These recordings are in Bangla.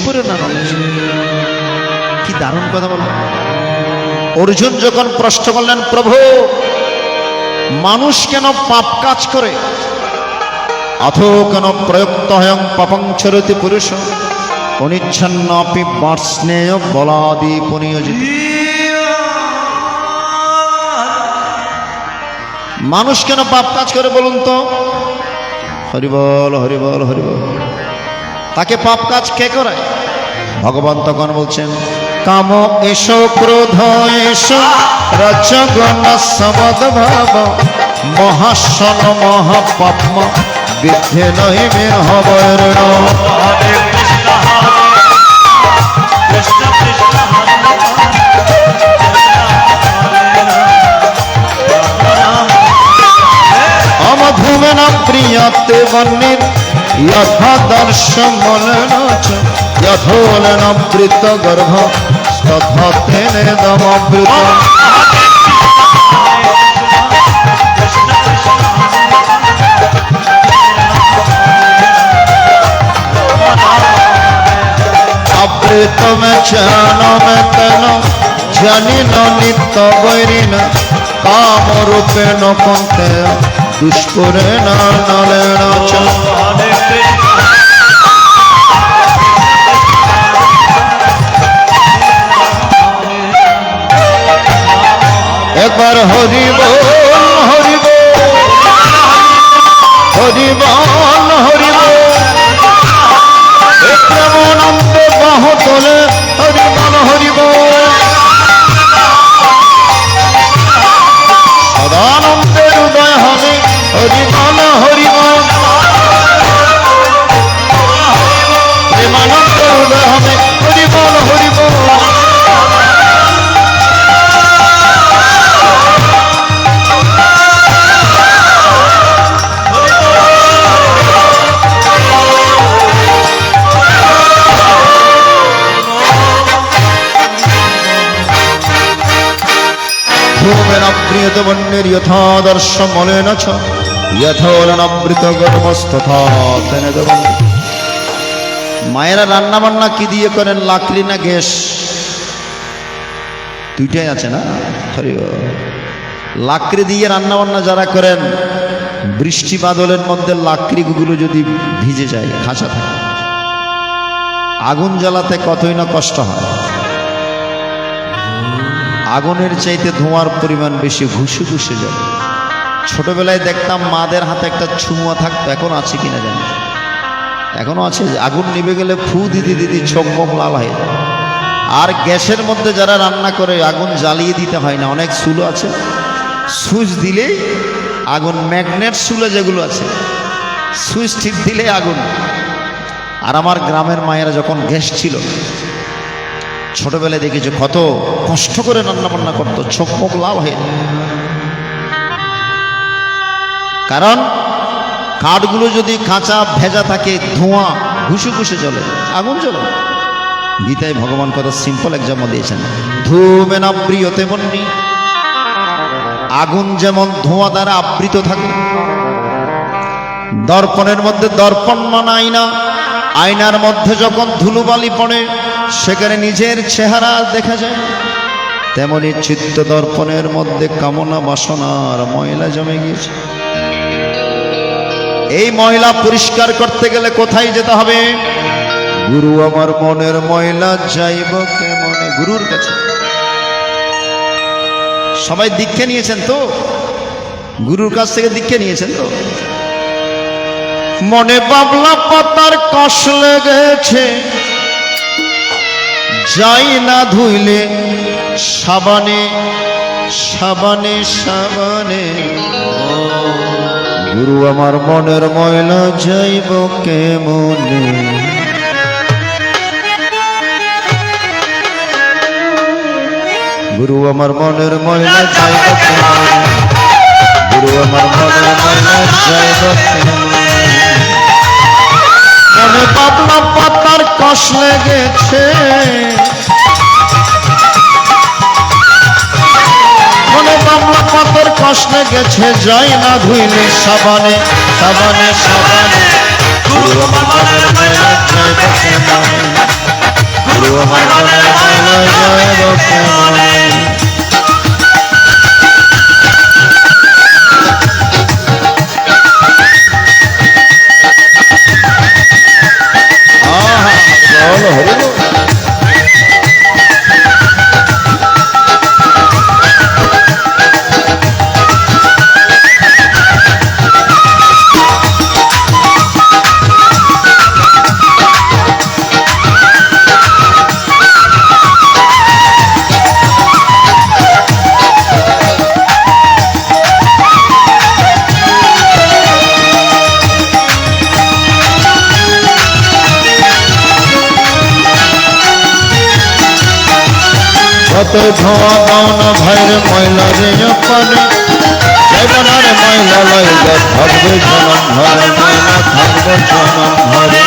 করে না নলেজ। কি দারুণ কথা বললেন। অর্জুন যখন প্রশ্ন করলেন, প্রভু মানুষ কেন পাপ কাজ করে, অথো কেন প্রয়ুক্ত হয়ং পাপং চরতি পুরুষ অনিচ্ছন্নাপি বার্ষ্ণেয় বলাদি পনিয়োজিত। মানুষ কেন পাপ কাজ করে বলুন তো? হরিবল হরিবল হরিবল। তাকে পাপ কাজ কে করায়? ভগবান তখন বলছেন, কাম এসো ক্রোধ এসো রজগণ সমদ্ভাব মহাসন মহাপাপ্ম বিদ্ধে নহি মে হবৈর। অমধুমেন প্রিয়তে বন্নির যথা দর্শমলেন যথোলেন বৃত গর্ভ তথা তেনে দমবৃত। অবৃত মে চন মে তন জানিন নিত্য বৈরিণ কাম রূপেণ পন্থে দুষ্করেণ নলেন চ। একবার হরি বল হরি বল হরি বল হরি বল। প্রেমানন্দ বাহ তোলে হরি বল হরি বল। সদানন্দের হৃদয় হবে হরি বল হরি বল। প্রেমানন্দের হৃদয় হবে হরি বল হরি বল। প্রিয়ত বন্যের যথাদর্শ মলেন ছ যথোলনবৃত গর্ভস্তথা তেনে দেবন। মায়েরা রান্না বান্না কি দিয়ে করেন, লাকড়ি না গ্যাস? দুইটাই আছে না। লাকড়ি দিয়ে রান্না বান্না যারা করেন, বৃষ্টি বাদলের মধ্যে লাকড়িগুলো যদি ভিজে যায়, খাঁচা থাকে, আগুন জ্বালাতে কতই না কষ্ট হয়। আগুনের চাইতে ধোঁয়ার পরিমাণ বেশি, ঘুষে ঘুষে যাবে। ছোটবেলায় দেখতাম মাদের হাতে একটা ছুঁয়া থাকতো, এখন আছে কিনা জানি, এখনো আছে। আগুন নিভে গেলে ফু দিদি দিদি চোখ মুখ লাল হয়ে যায়। আর গ্যাসের মধ্যে যারা রান্না করে, আগুন জ্বালিয়ে দিতে হয় না। অনেক চুলো আছে, সুইচ দিলেই আগুন, ম্যাগনেট চুলো যেগুলো আছে, সুইচ টিপ দিলেই আগুন। আর আমার গ্রামের মায়েরা যখন গ্যাস ছিল, ছোটবেলায় দেখেছো কত কষ্ট করে রান্না বান্না করতো, চোখ মুখ লাল হয়ে যায়। কারণ কাঠগুলো যদি কাঁচা ভেজা থাকে, ধোঁয়া ঘুষে ঘুষে জ্বলে, আগুন জ্বলে। গীতায় ভগবান কত সিম্পল এক্সাম্পল দিয়েছেন, ধূমেন আবৃয়তে বন্যি। আগুন যেমন ধোঁয়া দ্বারা আবৃত থাকে, দর্পণের মধ্যে দর্পণ মানে আয়না, আয়নার মধ্যে যখন ধুলোবালি পড়ে সেখানে নিজের চেহারা দেখা যায়, তেমনি চিত্ত দর্পণের মধ্যে কামনা বাসনার ময়লা জমে গিয়েছে। এই ময়লা পরিষ্কার করতে গেলে কোথায় যেতে হবে? গুরু আমার মনের ময়লা যাইব কেমনে? গুরুর কাছে। সবাই দীক্ষা নিয়েছেন তো? গুরুর কাছ থেকে দীক্ষা নিয়েছেন তো? মনে বাবলা পাতার কষ লেগেছে, যাই না ধুইলে সাবানে সাবানে সাবানে। গুরু আমার মনের ময়লা যাইব কেমনে? গুরু আমার মনের ময়লা যাইব কেমনে? গুরু আমার মনের ময়লা যাইব কেমনে? মনে বাবলা পাতার কষ লেগেছে, মনে বাবলা পাতার কষ লেগেছে, যাই না ধুইলে সাবানে সাবানে সাবানে। গুরু আমার মনের ময়লা যাইব কেমনে? আমার মনের ময়লা যাইব কেমনে। কত ধোয়া দাও না ভাইরে ময়লা রে পানে জীবনের ময়লা লইলে থাকবে জনম ভরে ময়লা থাকবে জনম ভরে।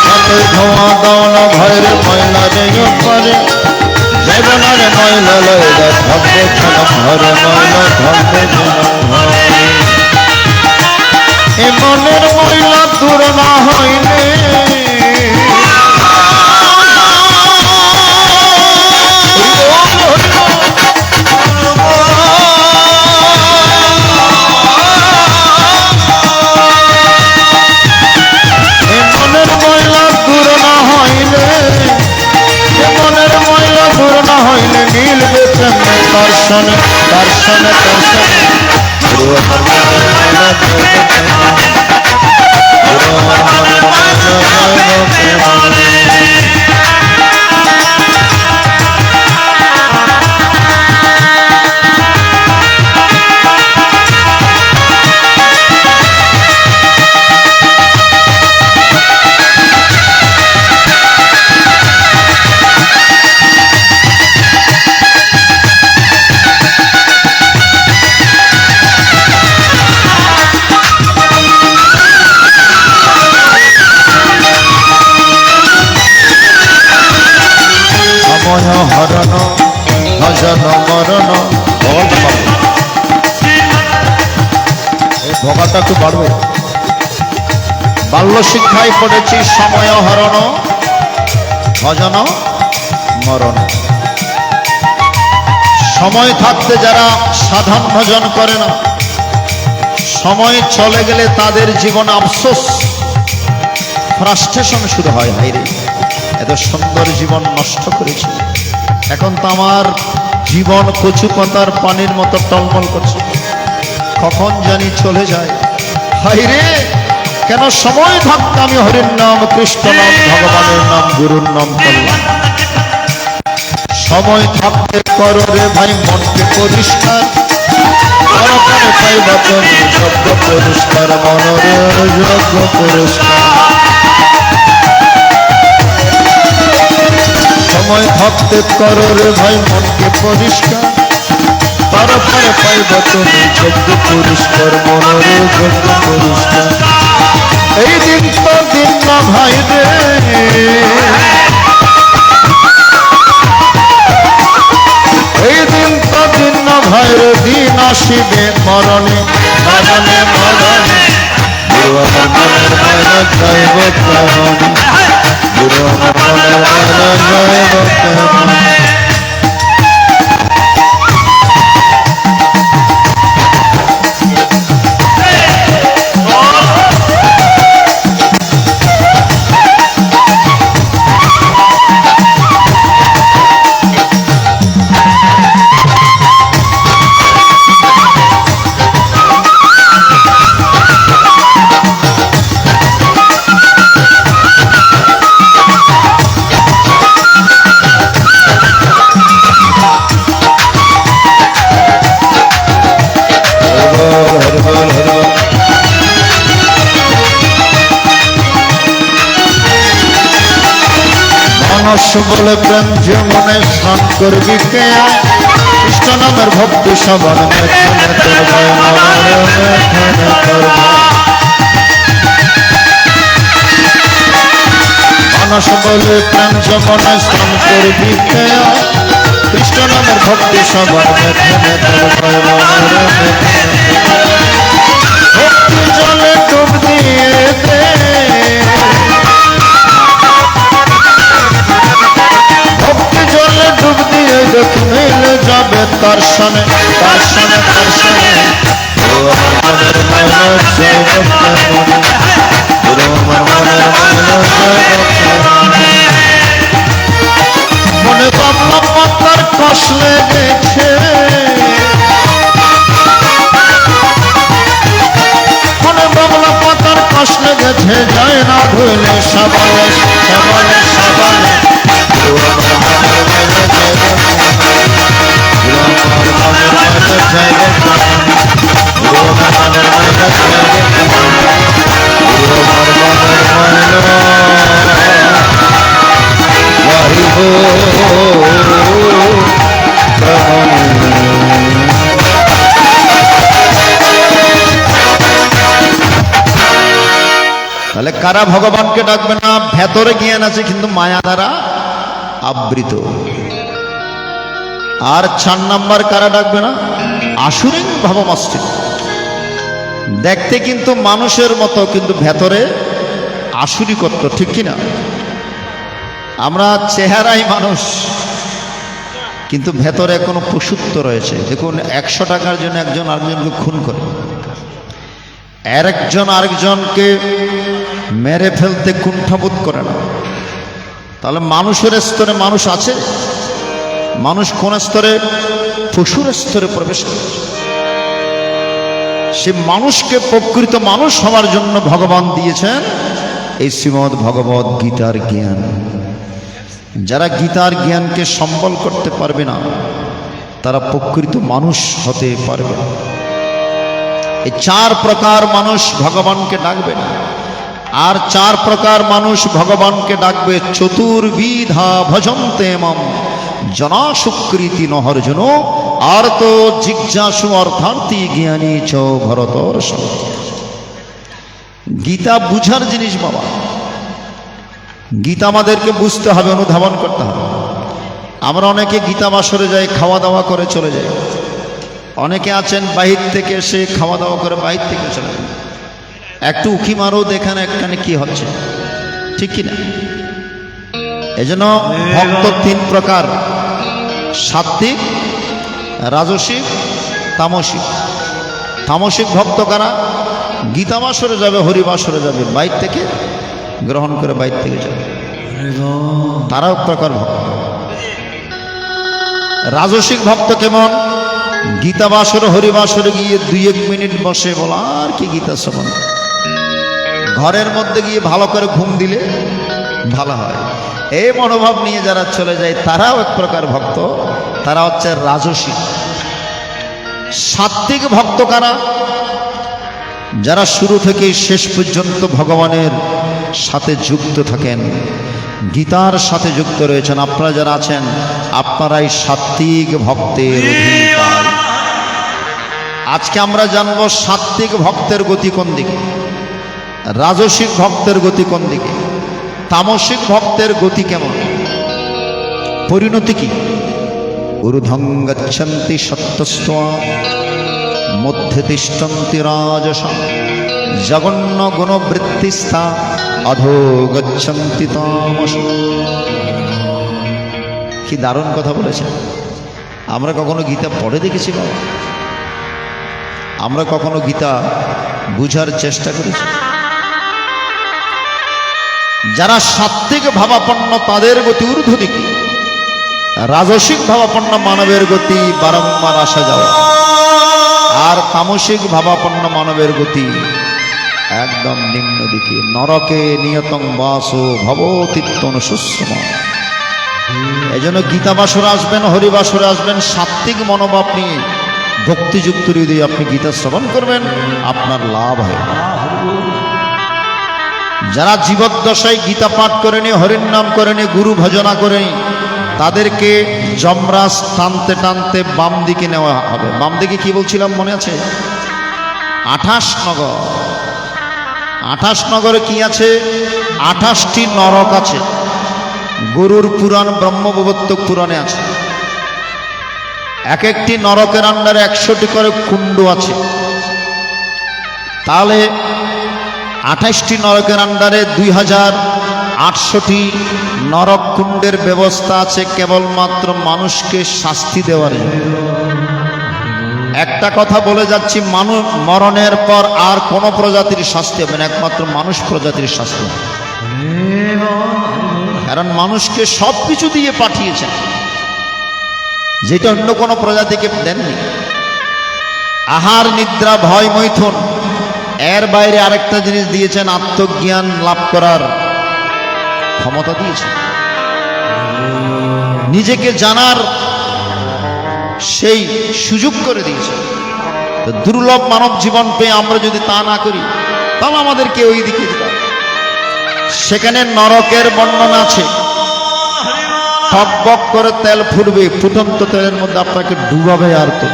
কত ধোয়া দাও না ভাইরে ময়লা রে পানে জীবনের ময়লা লইলে থাকবে জনম ভরে ময়লা থাকবে জনম ভরে। এ মনের ময়লা দূর না হইলে মিলবে কেমনে দর্শনে দর্শনে দর্শনে গুরু আমার মনের ময়লা যাইব কেমনে গুরু আমার মনের ময়লা যাইব কেমনে। হরণ ভজন মরণ এই ভোগাটা একটু বাড়বে। বাল্য শিক্ষায় পড়েছি সময় হরণ ভজন মরণ। সময় থাকতে যারা সাধন ভজন করে না, সময় চলে গেলে তাদের জীবন আফসোস ফ্রাস্ট্রেশন শুরু হয়। হাইরে এত সুন্দর জীবন নষ্ট করেছি, এখন তো আমার জীবন কচু পাতার পানির মতো টলমল করছে, কখন জানি চলে যায়। হাইরে কেন সময় থাকতে আমি হরির নাম কৃষ্ণ নাম ভগবানের নাম গুরুর নাম করলাম। সময় থাকতে করো রে ভাই মনকে পরিষ্কার, পরকালে পাইবা তুমি যোগ্য পুরস্কার, মনরে যোগ্য পুরস্কার। সময় থাকতে করো রে ভাই মনকে পরিষ্কার, পরকালে পাইবা তুমি যোগ্য পুরস্কার, মনরে যোগ্য পুরস্কার। এই দিন তো দিন না ভাই রে, এই দিন তো দিন না ভাই রে, দিন আসিবে মরণে মরণে মরণে। গুরু আমার মনের ময়লা যাইব কেমনে, গুরু আমার মনের ময়লা যাইব কেমনে। বলে প্রেম জীবনে স্নান করবি কে, কৃষ্ণ নামের ভক্তি সবার মেখনে করবে মরণে মেখনে করবে। মানস বলে প্রেম জীবনে স্নান করবি কে, কৃষ্ণ নামের ভক্তি সবার মেখনে করবে মরণে মেখনে করবে। ভক্তি জলে ডুব দিয়ে দে, উঠে যায় না ধুলে সাবানে সাবানে সাবানে তাহলে কারা ভগবানকে ডাকবে না? ভেতরে জ্ঞান আছে কিন্তু মায়া দ্বারা আবৃত। আর 4 নাম্বার কারা ডাকবে না? আসুরিং ভাবমস্তি, দেখতে কিন্তু মানুষের মতো কিন্তু ভেতরে আসুরিকত্ব, ঠিক কিনা? আমরা চেহারাই মানুষ কিন্তু ভেতরে কোনো পশুত্ব রয়েছে। দেখুন 100 টাকার জন্য একজন আরেকজনকে খুন করে, একজন আরেকজনকে মেরে ফেলতে কুণ্ঠাবোধ করে না। তাহলে মানুষের স্তরে মানুষ আছে? মানুষ কোন স্তরে? পশুর স্তরে প্রবেশ করে। সে মানুষকে প্রকৃত মানুষ হওয়ার জন্য ভগবান দিয়েছেন এই শ্রীমদ্ ভগবদ গীতার জ্ঞান। যারা গীতার জ্ঞানকে সম্বল করতে পারবে না তারা প্রকৃত মানুষ হতে পারবে না। এই 4 প্রকার মানুষ ভগবানকে ডাকবে না। আর 4 প্রকার মানুষ ভগবানকে ডাকবে। চতুর্বিধা ভজন্তে মম জনা সুকৃতি নহর্জুন আর্ত জিজ্ঞাসু অর্থার্থী জ্ঞানী চ ভরতর্ষভ। গীতা বুঝার জিনিস বাবা। গীতা আমাদেরকে বুঝতে হবে, অনুধাবন করতে হবে। আমরা অনেকে গীতা বাসরে যাই, খাওয়া দাওয়া করে চলে যাই। অনেকে আছেন বাহির থেকে এসে খাওয়া দাওয়া করে বাহির থেকে চলে যান। একটু উকি মারো, দেখেন এখানে কি হচ্ছে, ঠিক কিনা? এজন্য ভক্ত 3 প্রকার: সাত্বিক, রাজসিক, তামসিক। তামসিক ভক্ত কারা? গীতা বাসরে যাবে, হরিবাসরে যাবে, বাইর থেকে গ্রহণ করে বাইর থেকে যাবে, তারাও প্রকার ভক্ত। রাজসিক ভক্ত কেমন? গীতা বাসরে হরিবাসরে গিয়ে 2-1 মিনিট বসে বলা আর কি গীতা শ্রবণ, ঘরের মধ্যে গিয়ে ভালো করে ঘুম দিলে ভালো হয়, এই মনোভাব নিয়ে যারা চলে যায় তারাও এক প্রকার ভক্ত। তারা হচ্ছে রাজসিক। সাত্বিক ভক্ত কারা? যারা শুরু থেকে শেষ পর্যন্ত ভগবানের সাথে যুক্ত থাকেন, গীতার সাথে যুক্ত রয়েছেন। আপনারা যারা আছেন আপনারাই সাত্বিক ভক্তের অধিকার। আজকে আমরা জানবো সাত্বিক ভক্তের গতি কোন দিকে, রাজসিক ভক্তের গতি কোন দিকে, তামসিক ভক্তের গতি কেমন, পরিণতি কি। ঊর্ধ্বং গচ্ছন্তি সত্যস্ত্বা মধ্যে তিষ্ঠন্তি রাজসা জঘন্য গুণবৃত্তিস্থা অধো গচ্ছন্তি তামসা। কি দারুণ কথা বলেছেন। আমরা কখনো গীতা পড়ে দেখেছি বাবা? আমরা কখনো গীতা বুঝার চেষ্টা করেছি? যারা সাত্বিক ভাবাপন্ন তাদের গতি ঊর্ধ্ব দিকে, রাজসিক ভাবাপন্ন মানবের গতি বারংবার আসা যাওয়া, আর তামসিক ভাবাপন্ন মানবের গতি একদম নিম্ন দিকে। নরকে নিয়তং বাসো ভবতীত্যনুশুষ্ম। এই জন্য গীতা বাসরে আসবেন, হরিবাসরে আসবেন, সাত্বিক মনোভাব নিয়ে ভক্তিযুক্ত হৃদয়ে আপনি গীতা শ্রবণ করবেন, আপনার লাভ হয়। যারা জীবদ্দশায় গীতা পাঠ করেনি, হরির নাম করেনি, গুরু ভজনা করেনি, তাদেরকে যমরাজ টানতে টানতে বাম দিকে নেওয়া হবে। বাম দিকে কি বলছিলাম মনে আছে? 28 নগর। 28 নগরে কি আছে? 28টি নরক আছে। গরুর পুরাণ, ব্রহ্মবৈবর্তক পুরাণে আছে। এক একটি নরকের আন্ডারে 100টি করে কুণ্ড আছে। তাহলে 28টি নরকের আন্ডারে 2800টি নরক কুণ্ডের ব্যবস্থা আছে কেবলমাত্র মানুষকে শাস্তি দেওয়ার জন্য। একটা কথা বলে যাচ্ছি, মানুষ মরণের পর আর কোন প্রজাতির শাস্তি হবে না, একমাত্র মানুষ প্রজাতির শাস্তি। কারণ মানুষকে সব কিছু দিয়ে পাঠিয়েছেন যেটা অন্য কোনো প্রজাতিকে দেননি। আহার, নিদ্রা, ভয়, মৈথুন এর বাইরে আরেকটা জিনিস দিয়েছেন, আত্মজ্ঞান লাভ করার ক্ষমতা দিয়েছেন, নিজেকে জানার সেই সুযোগ করে দিয়েছেন। তো দুর্লভ মানব জীবন পেয়ে আমরা যদি তা না করি তাহলে আমাদেরকে ওই দিকে দিতে হবে। সেখানে নরকের বর্ণনা আছে, টকবক করে তেল ফুটবে, ফুটন্ত তেলের মধ্যে আপনাকে ডুবাবে আর তো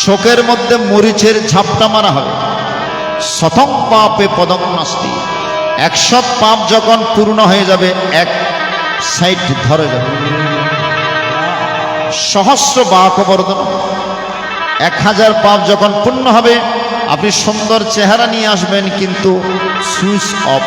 চোখের মধ্যে মরিচের ঝাপটা মারা হবে। শতং পাপে পদং নাস্তি, 100 পাপ যখন পূর্ণ হয়ে যাবে এক সাইড ধরে যাবে। সহস্র বাকবর্ধন, 1000 পাপ যখন পূর্ণ হবে আপনি সুন্দর চেহারা নিয়ে আসবেন কিন্তু সুইচ অফ।